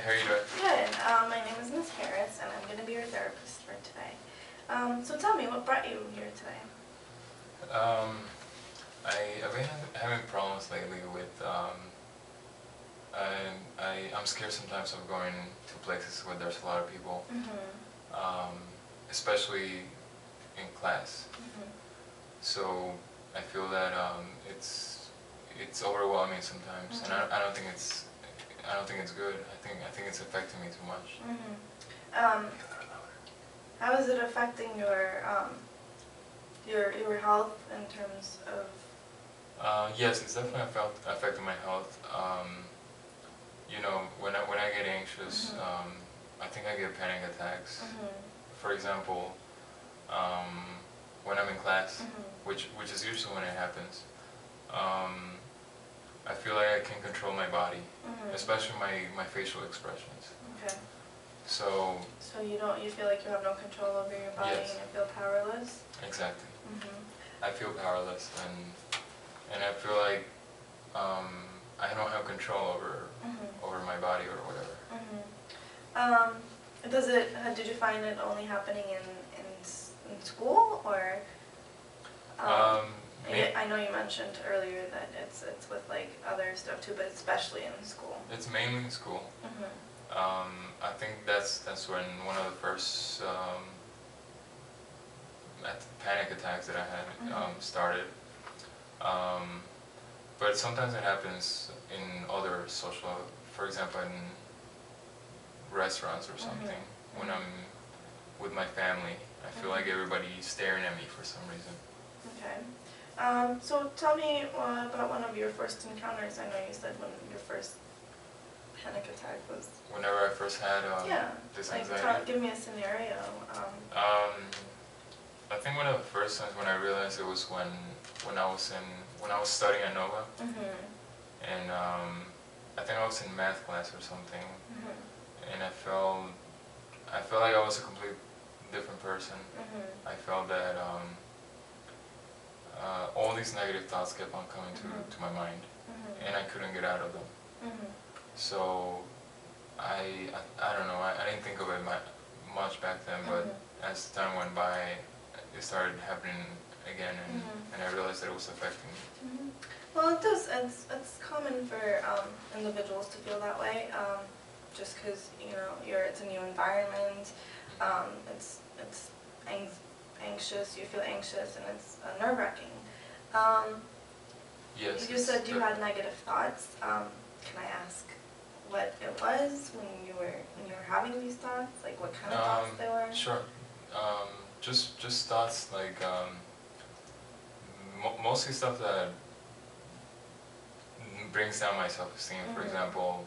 how are you doing? Good. My name is Miss Harris, and I'm going to be your therapist for today. So tell me, what brought you here today? I've been having problems lately with, I'm scared sometimes of going to places where there's a lot of people, especially in class. So I feel that it's overwhelming sometimes, and I don't think it's good. I think it's affecting me too much. How is it affecting your health in terms of? Yes, it's definitely affecting my health. You know, when I get anxious, I think I get panic attacks. For example, when I'm in class, which is usually when it happens, I feel like I can control my body, especially my facial expressions. Okay. So you feel like you have no control over your body, yes. And you feel powerless? Exactly. I feel powerless, and I feel like I don't have control over my body or whatever. Did you find it only happening in school, or? I know you mentioned earlier that it's with like other stuff too, but especially in school. It's mainly in school. I think that's when one of the first panic attacks that I had started. But sometimes it happens in other social, for example, in restaurants or something. When I'm with my family, I feel like everybody's staring at me for some reason. Okay. So tell me about one of your first encounters. I know you said when your first panic attack was. Whenever I first had this anxiety. Give me a scenario. I think one of the first times when I realized it was when I was studying at Nova, and I think I was in math class or something, and I felt like I was a complete different person. I felt that all these negative thoughts kept on coming to my mind, and I couldn't get out of them. So I don't know, I didn't think of it much back then, but as time went by, it started happening again, and I realized that it was affecting me. Well, it does. It's common for individuals to feel that way, just because it's a new environment. It's anxious. You feel anxious, and it's nerve-wracking. Yes. You said you had negative thoughts. Can I ask what it was when you were having these thoughts? Like what kind of thoughts they were? Sure. Just thoughts like mostly stuff that brings down my self-esteem. For example,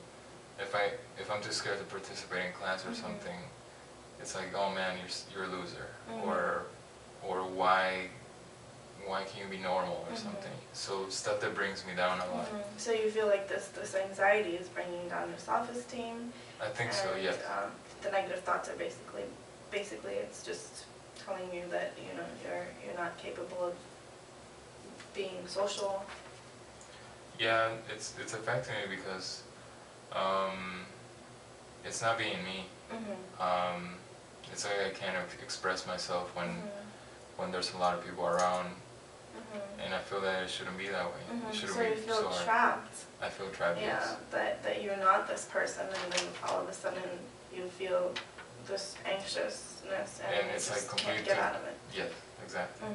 if I'm too scared to participate in class or something, it's like, oh man, you're a loser, or why can't you be normal or something. So stuff that brings me down a lot. So you feel like this anxiety is bringing down your self-esteem. I think so. Yes. The negative thoughts are basically it's just telling you that you're not capable of being social. Yeah, it's affecting me because it's not being me. It's like I can't express myself when there's a lot of people around, and I feel that it shouldn't be that way. It shouldn't so be you feel so trapped. I feel trapped. Yeah, yes. that you're not this person, and then all of a sudden you feel this anxiousness, and you it's just like can't get out of it. Yes, exactly.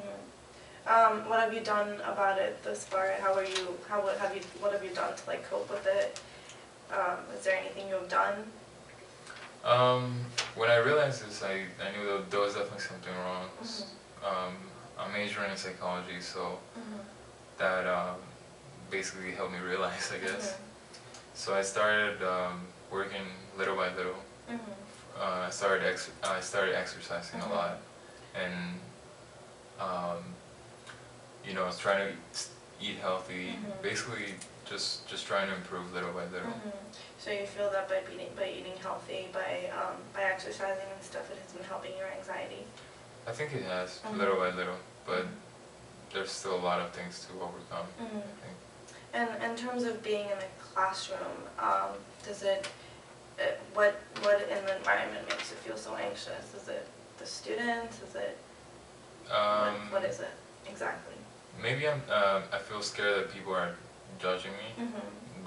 What have you done about it thus far? What have you done to like cope with it? Is there anything you have done? When I realized this, I knew that there was definitely something wrong. I'm majoring in psychology, so that basically helped me realize, I guess. So I started working little by little. I started exercising a lot, and I was trying to eat healthy. Basically, just trying to improve little by little. So you feel that by eating healthy, by exercising and stuff, it has been helping your anxiety? I think it has, little by little, but there's still a lot of things to overcome, I think. And in terms of being in a classroom, does it what in the environment makes you feel so anxious? Is it the students? Is it what is it exactly? Maybe I feel scared that people are judging me Mm-hmm.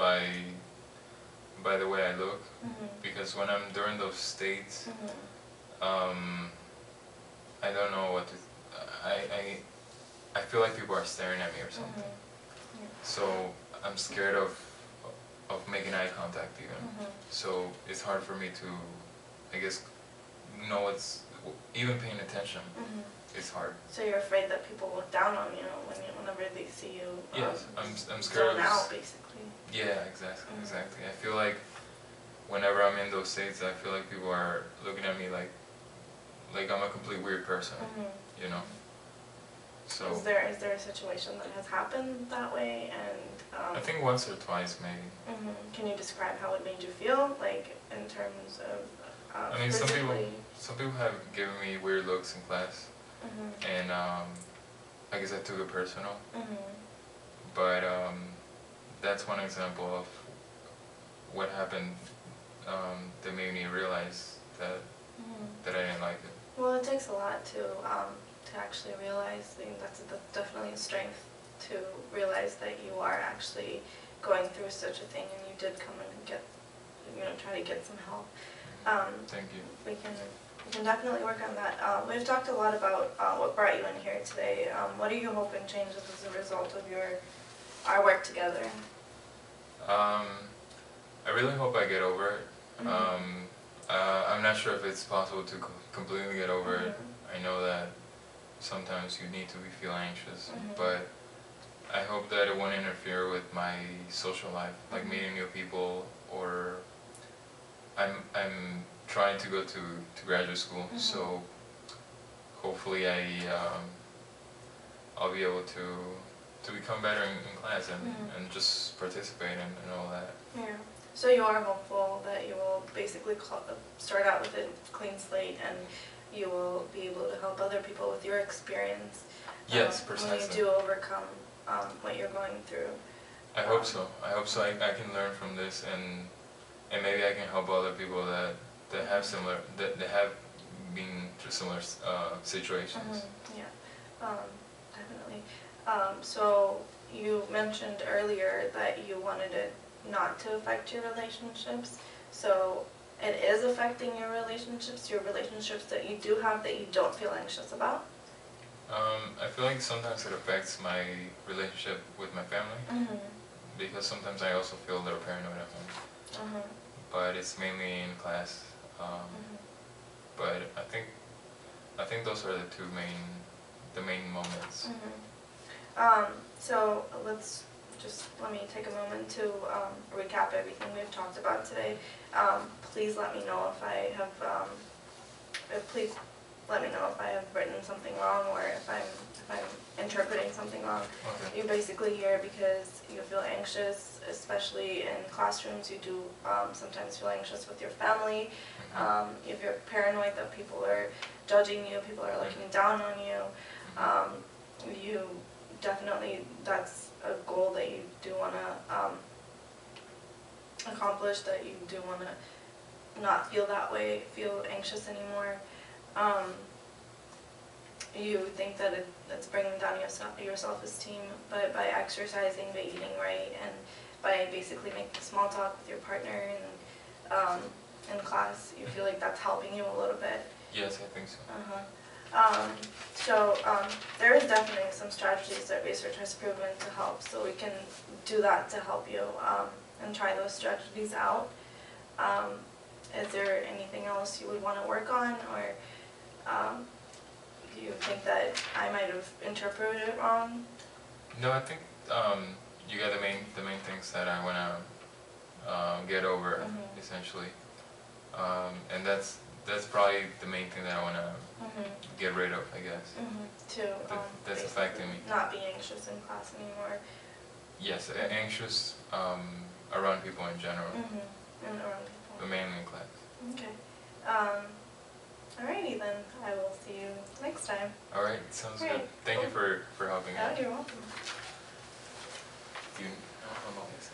by the way I look, Mm-hmm. because when I'm during those states, Mm-hmm. I don't know what to. I feel like people are staring at me or something. Mm-hmm. Yeah. So I'm scared of making eye contact even. Mm-hmm. So it's hard for me to, I guess, know what's even paying attention. Mm-hmm. It's hard. So you're afraid that people look down on you whenever they see you. Yes, I'm scared zone of. out, basically. Yeah, exactly, Mm-hmm. exactly. I feel like whenever I'm in those states, I feel like people are looking at me like I'm a complete weird person, Mm-hmm. you know. So is there a situation that has happened that way? And I think once or twice maybe. Mm-hmm. Can you describe how it made you feel, like in terms of I mean, physically? some people have given me weird looks in class, Mm-hmm. and I guess I took it personal. Mm-hmm. But that's one example of what happened that made me realize that Mm-hmm. that I didn't like it. Well, it takes a lot to actually realize. I think that's definitely a strength to realize that you are actually going through such a thing, and you did come and try to get some help. Thank you. We can definitely work on that. We've talked a lot about what brought you in here today. What are you hoping changes as a result of our work together? I really hope I get over it. Mm-hmm. I'm not sure if it's possible to completely get over it. Mm-hmm. I know that sometimes you need to feel anxious, Mm-hmm. but I hope that it won't interfere with my social life, like Mm-hmm. meeting new people, or I'm trying to go to graduate school, Mm-hmm. so hopefully I'll be able to become better in class and, Mm-hmm. and just participate and all that. Yeah. So you are hopeful that you will basically start out with a clean slate, and you will be able to help other people with your experience. Yes, precisely. When you do overcome what you're going through. I hope so. I hope so. I can learn from this, and maybe I can help other people that have similar that have been through similar situations. Mm-hmm. Yeah, definitely. So you mentioned earlier that you wanted it not to affect your relationships. So it is affecting your relationships that you do have that you don't feel anxious about? I feel like sometimes it affects my relationship with my family, Mm-hmm. because sometimes I also feel a little paranoid at home. Mm-hmm. But it's mainly in class. Mm-hmm. But I think those are the main moments. Mm-hmm. So let me take a moment to recap everything we've talked about today. Please let me know if I have please let me know if I have written something wrong, or if I'm interpreting something wrong. Okay. You're basically here because you feel anxious, especially in classrooms. You do sometimes feel anxious with your family. If you're paranoid that people are judging you, people are looking down on you, you definitely, that's a goal that you do want to accomplish, that you do want to not feel that way, feel anxious anymore. You think that it's bringing down your self-esteem, but by exercising, by eating right, and by basically making small talk with your partner and in class, you feel like that's helping you a little bit. Yes, I think so. So there is definitely some strategies that research has proven to help, so we can do that to help you and try those strategies out. Is there anything else you would want to work on, or do you think that I might have interpreted it wrong? No, I think you got the main things that I want to get over, essentially, and that's probably the main thing that I want to get rid of, I guess. That's affecting me. Not be anxious in class anymore. Yes, anxious around people in general, And around people. but mainly in class. Okay. Alrighty then. I will see you next time. All right, sounds Great. good. Thank you for helping me. Oh, you're welcome. You, I'm always